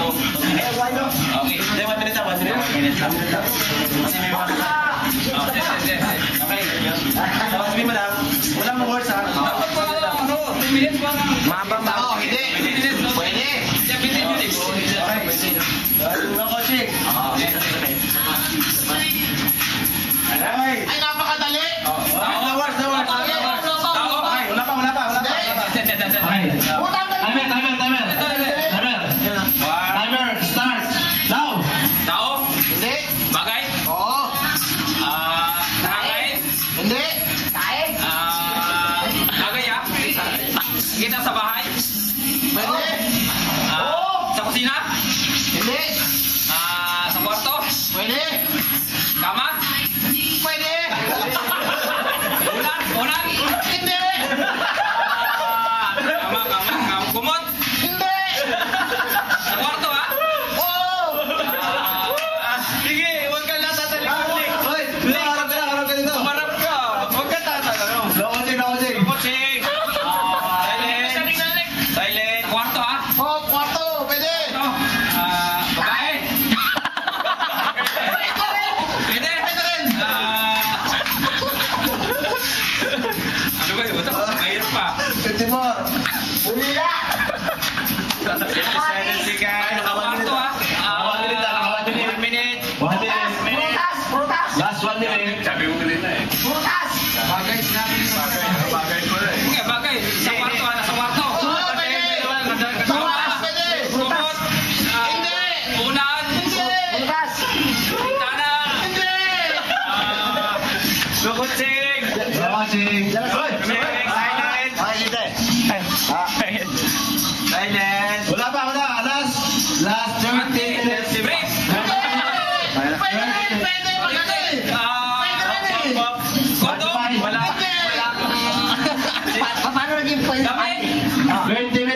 Okay, 1 minute lang, 1 minute. Kasi may mga... Okay. Sabi mo lang, walang words ha. Dapat pa, 2 minutes pa lang. Mabang ba? Oo, hindi. Pwede. Okay. No coaching. Okay. Ay, napakadali. No words. Okay, wala pa. Timer, start. Now. Tao? Hindi. Bagay? Oo. Nakakain? Hindi. Kain. Nagaya? Kita sa bahay? Pwede. Sa kusina? Hindi. Sa kwarto? Pwede. Kama? Pwede. Unan? Hindi. Kama. Kumot? Hindi. Sa kwarto ha? Oo. Sige, huwag ka lang tatalik. Hoy, harap ka dito. Marap ka. Huwag ka tatanong. No coaching. Coaching. Silent. Kwarto ha? Oo, kwarto. Pwede. Babae. Pwede. Pwede rin. Ano ba yun? Mahirap pa. 54. Ulila. Silent ka. Kwarto ha? 1 minute. 1 minute. Prutas. Last 1 minute. Sabi mo kanina eh. Prutas. Bagay sinabi ni Bagay ko rin. Okay, bagay. Sa kwarto ha? Nasa kwarto. Oo, pwede. Sa wakas, pwede. Kumot. Hindi. Unan. Hindi. Prutas. Tana. Hindi. Kukutsing. Watching. Silent. Silent. Wala pa. Last 30 minutes. Break. Pwede rin. Pwede. Magaling. Kondo. Hindi. Wala. Paano naging pwede? Dami. 20